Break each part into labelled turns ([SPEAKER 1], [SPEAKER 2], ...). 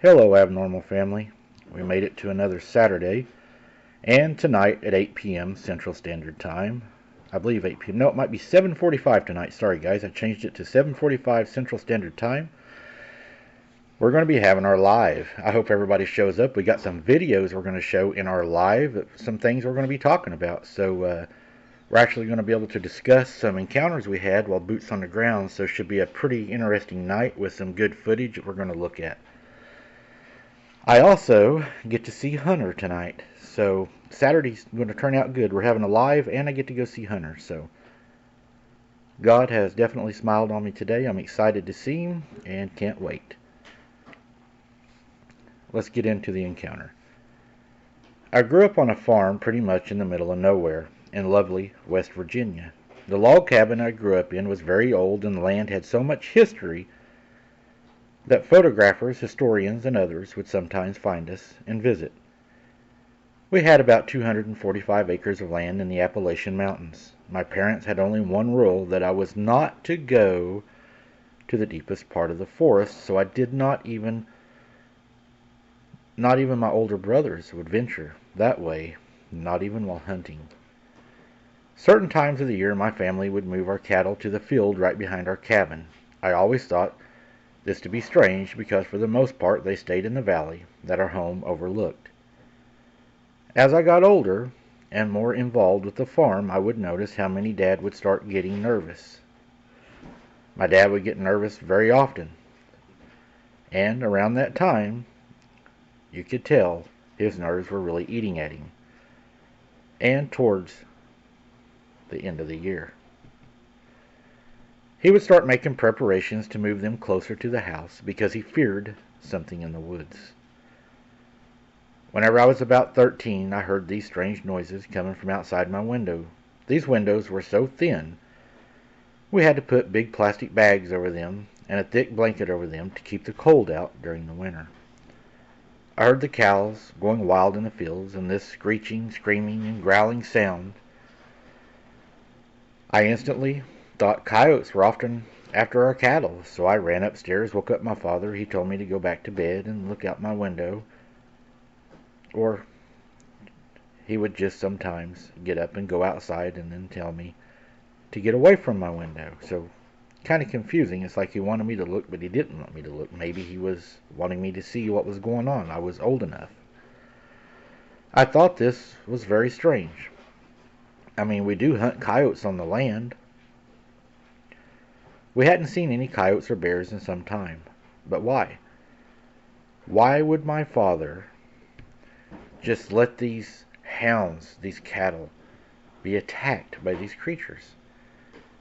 [SPEAKER 1] Hello, abnormal family. We made it to another Saturday, and tonight at 8 p.m. Central Standard Time. I believe 8 p.m. No, it might be 7:45 tonight. Sorry, guys, I changed it to 7:45 Central Standard Time. We're going to be having our live. I hope everybody shows up. We got some videos we're going to show in our live, some things we're going to be talking about. So we're actually going to be able to discuss some encounters we had while boots on the ground. So it should be a pretty interesting night with some good footage that we're going to look at. I also get to see Hunter tonight, so Saturday's going to turn out good. We're having a live, and I get to go see Hunter, so God has definitely smiled on me today. I'm excited to see him, and can't wait. Let's get into the encounter. I grew up on a farm pretty much in the middle of nowhere, in lovely West Virginia. The log cabin I grew up in was very old, and the land had so much history that photographers, historians, and others would sometimes find us and visit. We had about 245 acres of land in the Appalachian Mountains. My parents had only one rule, that I was not to go to the deepest part of the forest, so I did not even my older brothers would venture that way, not even while hunting. Certain times of the year my family would move our cattle to the field right behind our cabin. I always thought this to be strange, because for the most part they stayed in the valley that our home overlooked. As I got older and more involved with the farm, I would notice how many Dad would start getting nervous. My dad would get nervous very often, and around that time you could tell his nerves were really eating at him, and towards the end of the year. He would start making preparations to move them closer to the house because he feared something in the woods. Whenever I was about 13, I heard these strange noises coming from outside my window. These windows were so thin, we had to put big plastic bags over them and a thick blanket over them to keep the cold out during the winter. I heard the cows going wild in the fields, and this screeching, screaming, and growling sound. I instantly thought coyotes were often after our cattle, so I ran upstairs, woke up my father. He told me to go back to bed and look out my window, or he would just sometimes get up and go outside and then tell me to get away from my window. So kind of confusing. It's like he wanted me to look, but he didn't want me to look. Maybe he was wanting me to see what was going on. I was old enough. I thought this was very strange. I mean, we do hunt coyotes on the land. We hadn't seen any coyotes or bears in some time. But why? Why would my father just let these hounds, these cattle, be attacked by these creatures?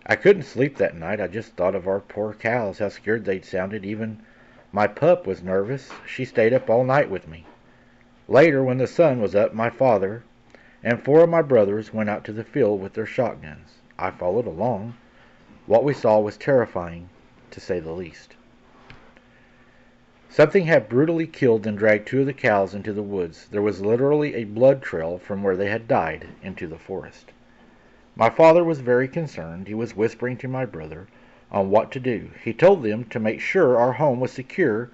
[SPEAKER 1] I couldn't sleep that night. I just thought of our poor cows, how scared they'd sounded. Even my pup was nervous. She stayed up all night with me. Later, when the sun was up, my father and 4 of my brothers went out to the field with their shotguns. I followed along. What we saw was terrifying, to say the least. Something had brutally killed and dragged 2 of the cows into the woods. There was literally a blood trail from where they had died into the forest. My father was very concerned. He was whispering to my brother on what to do. He told them to make sure our home was secure,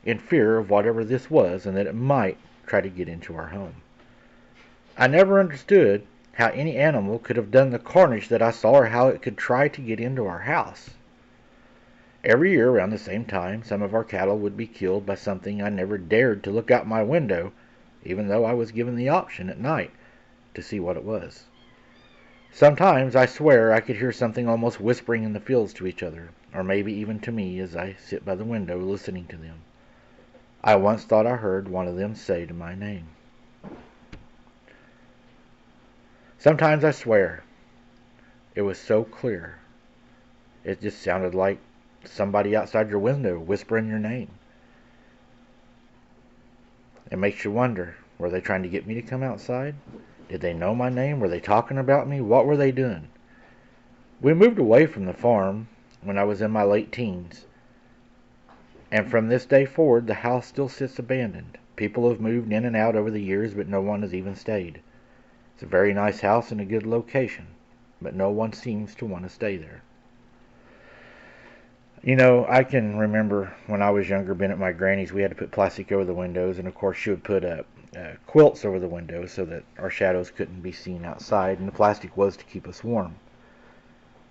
[SPEAKER 1] in fear of whatever this was, and that it might try to get into our home. I never understood how any animal could have done the carnage that I saw, or how it could try to get into our house. Every year around the same time, some of our cattle would be killed by something. I never dared to look out my window, even though I was given the option at night to see what it was. Sometimes, I swear, I could hear something almost whispering in the fields to each other, or maybe even to me as I sit by the window listening to them. I once thought I heard one of them say to my name. Sometimes I swear it was so clear. It just sounded like somebody outside your window whispering your name. It makes you wonder, were they trying to get me to come outside? Did they know my name? Were they talking about me? What were they doing? We moved away from the farm when I was in my late teens, and from this day forward the house still sits abandoned. People have moved in and out over the years, but no one has even stayed. It's a very nice house in a good location, but no one seems to want to stay there. You know, I can remember when I was younger, being at my granny's, we had to put plastic over the windows, and of course she would put quilts over the windows so that our shadows couldn't be seen outside, and the plastic was to keep us warm.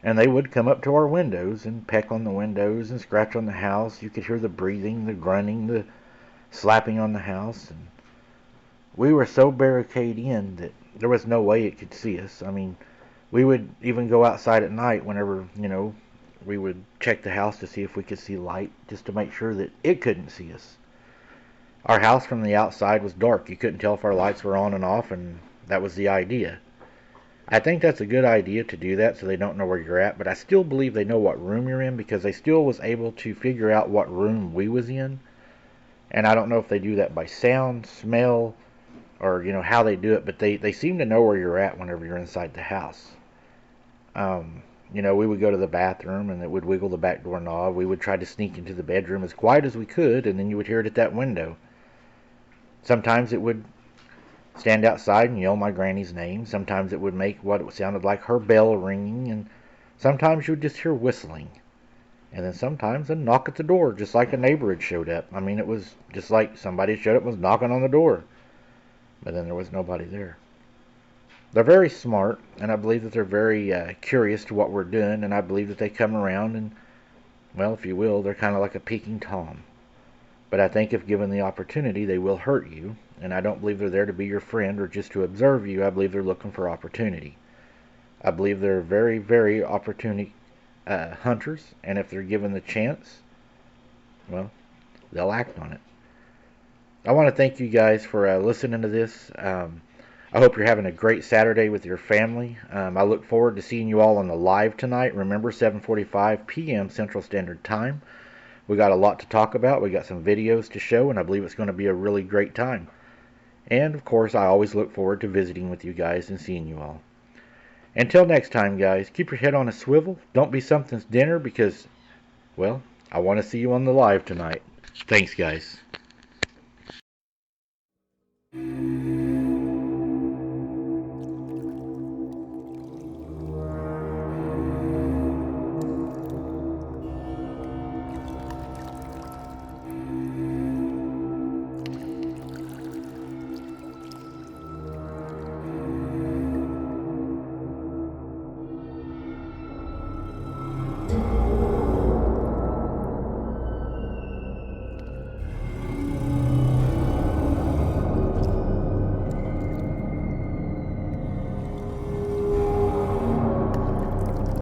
[SPEAKER 1] And they would come up to our windows and peck on the windows and scratch on the house. You could hear the breathing, the grunting, the slapping on the house, and we were so barricaded in that there was no way it could see us. I mean, we would even go outside at night whenever, we would check the house to see if we could see light, just to make sure that it couldn't see us. Our house from the outside was dark. You couldn't tell if our lights were on and off, and that was the idea. I think that's a good idea to do that so they don't know where you're at, but I still believe they know what room you're in because they still was able to figure out what room we was in. And I don't know if they do that by sound, smell, or how they do it, but they seem to know where you're at whenever you're inside the house. We would go to the bathroom and it would wiggle the back door knob. We would try to sneak into the bedroom as quiet as we could, and then you would hear it at that window. Sometimes it would stand outside and yell my granny's name. Sometimes it would make what sounded like her bell ringing, and sometimes you would just hear whistling. And then sometimes a knock at the door, just like a neighbor had showed up. I mean, it was just like somebody showed up and was knocking on the door. But then there was nobody there. They're very smart, and I believe that they're very curious to what we're doing, and I believe that they come around and, well, if you will, they're kind of like a peeking Tom. But I think if given the opportunity, they will hurt you, and I don't believe they're there to be your friend or just to observe you. I believe they're looking for opportunity. I believe they're very, very opportunity hunters, and if they're given the chance, well, they'll act on it. I want to thank you guys for listening to this. I hope you're having a great Saturday with your family. I look forward to seeing you all on the live tonight. Remember, 7:45 p.m. Central Standard Time. We got a lot to talk about. We got some videos to show, and I believe it's going to be a really great time. And, of course, I always look forward to visiting with you guys and seeing you all. Until next time, guys, keep your head on a swivel. Don't be something's dinner because, well, I want to see you on the live tonight. Thanks, guys.